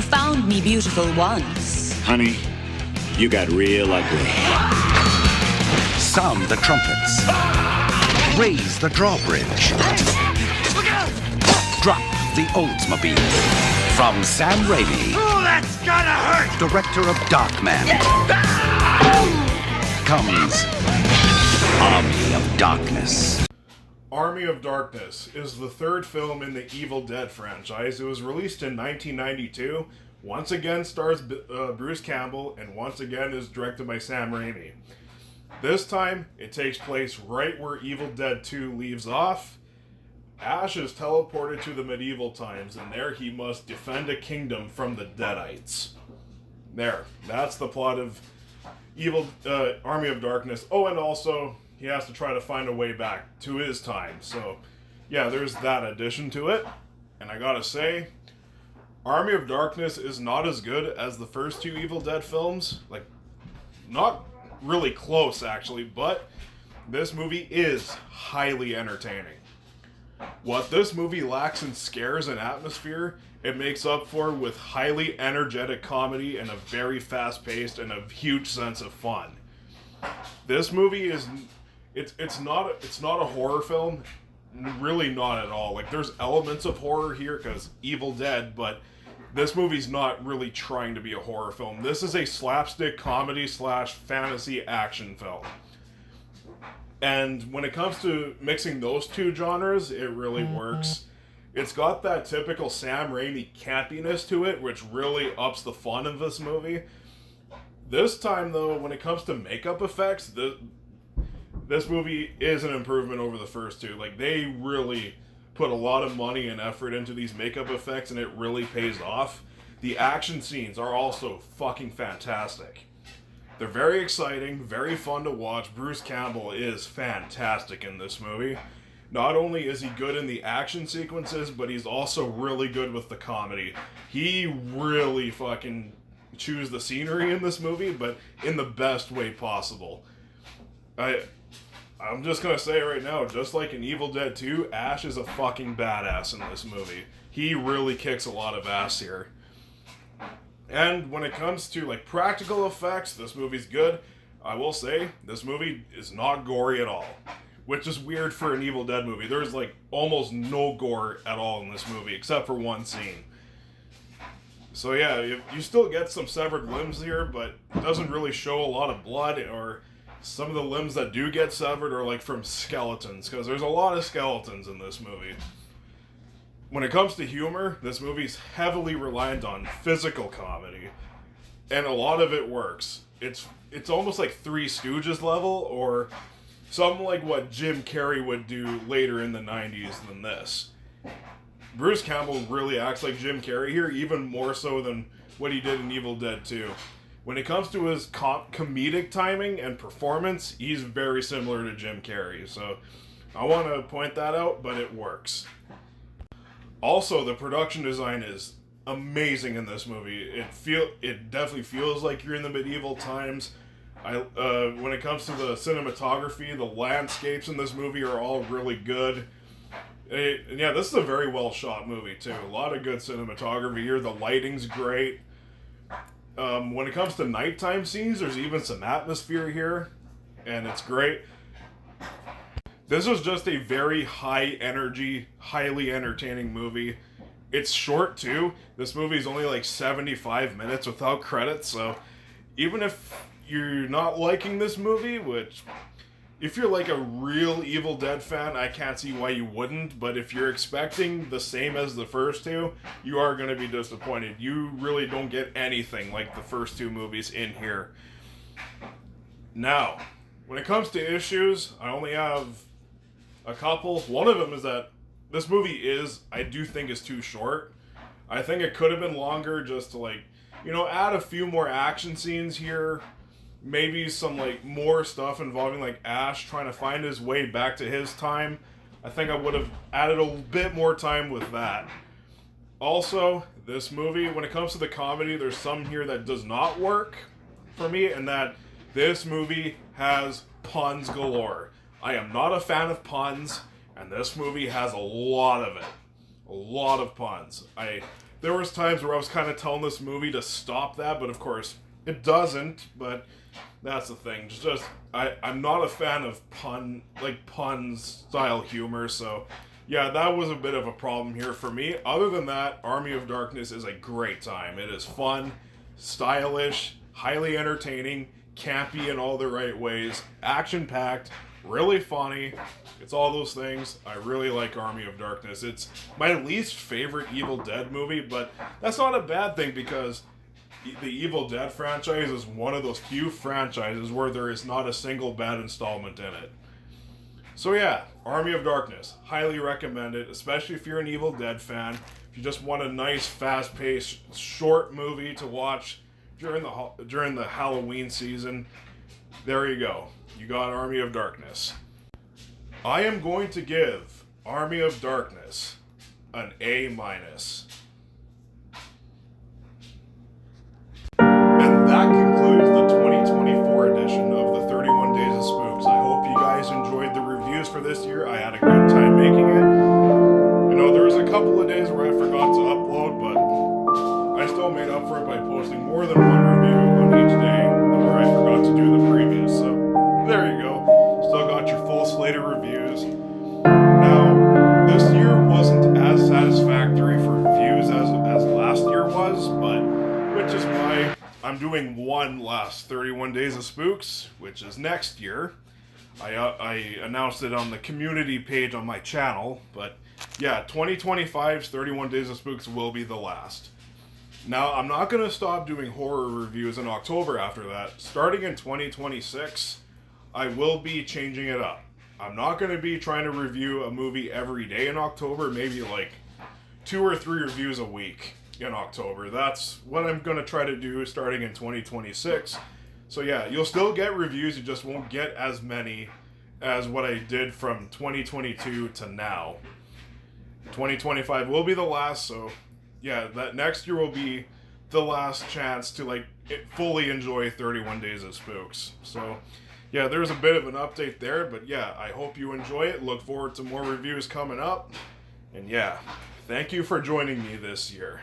found me beautiful once. Honey, you got real ugly. Sound the trumpets. Raise the drawbridge. Drop the Oldsmobile. From Sam Raimi. Oh, that's gotta hurt! Director of Darkman. Comes Army of Darkness. Army of Darkness is the third film in the Evil Dead franchise. It was released in 1992. Once again stars Bruce Campbell, and once again is directed by Sam Raimi. This time, it takes place right where Evil Dead 2 leaves off. Ash is teleported to the medieval times, and there he must defend a kingdom from the Deadites. There, that's the plot of Army of Darkness. Oh, and also, he has to try to find a way back to his time. So, yeah, there's that addition to it. And I gotta say, Army of Darkness is not as good as the first two Evil Dead films. Like, not really close, actually, but this movie is highly entertaining. What this movie lacks in scares and atmosphere, it makes up for with highly energetic comedy and a very fast-paced and a huge sense of fun. This movie is... It's not a horror film, really not at all. Like, there's elements of horror here because Evil Dead, but this movie's not really trying to be a horror film. This is a slapstick comedy / fantasy action film. And when it comes to mixing those two genres, it really works. It's got that typical Sam Raimi campiness to it, which really ups the fun of this movie. This time, though, when it comes to makeup effects, this movie is an improvement over the first two. Like, they really put a lot of money and effort into these makeup effects, and it really pays off. The action scenes are also fucking fantastic. They're very exciting, very fun to watch. Bruce Campbell is fantastic in this movie. Not only is he good in the action sequences, but he's also really good with the comedy. He really fucking chews the scenery in this movie, but in the best way possible. I'm just gonna say it right now, just like in Evil Dead 2, Ash is a fucking badass in this movie. He really kicks a lot of ass here. And when it comes to, like, practical effects, this movie's good. I will say, this movie is not gory at all. Which is weird for an Evil Dead movie. There's, like, almost no gore at all in this movie, except for one scene. So yeah, you still get some severed limbs here, but it doesn't really show a lot of blood, or some of the limbs that do get severed are, like, from skeletons, because there's a lot of skeletons in this movie. When it comes to humor, this movie's heavily reliant on physical comedy, and a lot of it works. It's almost like Three Stooges level, or something like what Jim Carrey would do later in the 90s than this. Bruce Campbell really acts like Jim Carrey here, even more so than what he did in Evil Dead 2. When it comes to his comedic timing and performance, he's very similar to Jim Carrey, so I want to point that out, but it works. Also, the production design is amazing in this movie. It definitely feels like you're in the medieval times. When it comes to the cinematography, the landscapes in this movie are all really good. Yeah, this is a very well shot movie too. A lot of good cinematography here. The lighting's great. When it comes to nighttime scenes, there's even some atmosphere here, and it's great. This is just a very high energy, highly entertaining movie. It's short too. This movie's only like 75 minutes without credits, so even if you're not liking this movie, which if you're like a real Evil Dead fan, I can't see why you wouldn't, but if you're expecting the same as the first two, you are going to be disappointed. You really don't get anything like the first two movies in here. Now, when it comes to issues, I only have a couple. One of them is that this movie I do think is too short. I think it could have been longer just to, like, add a few more action scenes here. Maybe some, like, more stuff involving, like, Ash trying to find his way back to his time. I think I would have added a bit more time with that. Also, this movie, when it comes to the comedy, there's some here that does not work for me, and that this movie has puns galore. I am not a fan of puns, and this movie has a lot of it. A lot of puns. there was times where I was kind of telling this movie to stop that, but of course it doesn't. But that's the thing. Just I'm not a fan of pun style humor, so yeah, that was a bit of a problem here for me. Other than that, Army of Darkness is a great time. It is fun, stylish, highly entertaining, campy in all the right ways, action-packed, really funny. It's all those things. I really like Army of Darkness. It's my least favorite Evil Dead movie, but that's not a bad thing because the Evil Dead franchise is one of those few franchises where there is not a single bad installment in it. So yeah, Army of Darkness, highly recommend it, especially if you're an Evil Dead fan. If you just want a nice, fast-paced, short movie to watch during the Halloween season, there you go. You got Army of Darkness. I am going to give Army of Darkness an A-. And that concludes the 2024 edition of the 31 Days of Spooks. I hope you guys enjoyed the reviews for this year. I had a good time making it. You know, there was a couple of days where I forgot to upload, but I still made up for it by posting more than one review on each day where I forgot to do the previous. So there you go. Still got your full slate of reviews. Now, this year wasn't as satisfactory for views as last year was, but which is why I'm doing one last 31 Days of Spooks, which is next year. I announced it on the community page on my channel, but yeah, 2025's 31 Days of Spooks will be the last. Now, I'm not going to stop doing horror reviews in October after that. Starting in 2026, I will be changing it up. I'm not going to be trying to review a movie every day in October, maybe like 2 or 3 reviews a week in October. That's what I'm going to try to do starting in 2026. So yeah, you'll still get reviews, you just won't get as many as what I did from 2022 to now. 2025 will be the last, so yeah, that next year will be the last chance to fully enjoy 31 Days of Spooks. So yeah, there's a bit of an update there, but yeah, I hope you enjoy it. Look forward to more reviews coming up. And yeah, thank you for joining me this year.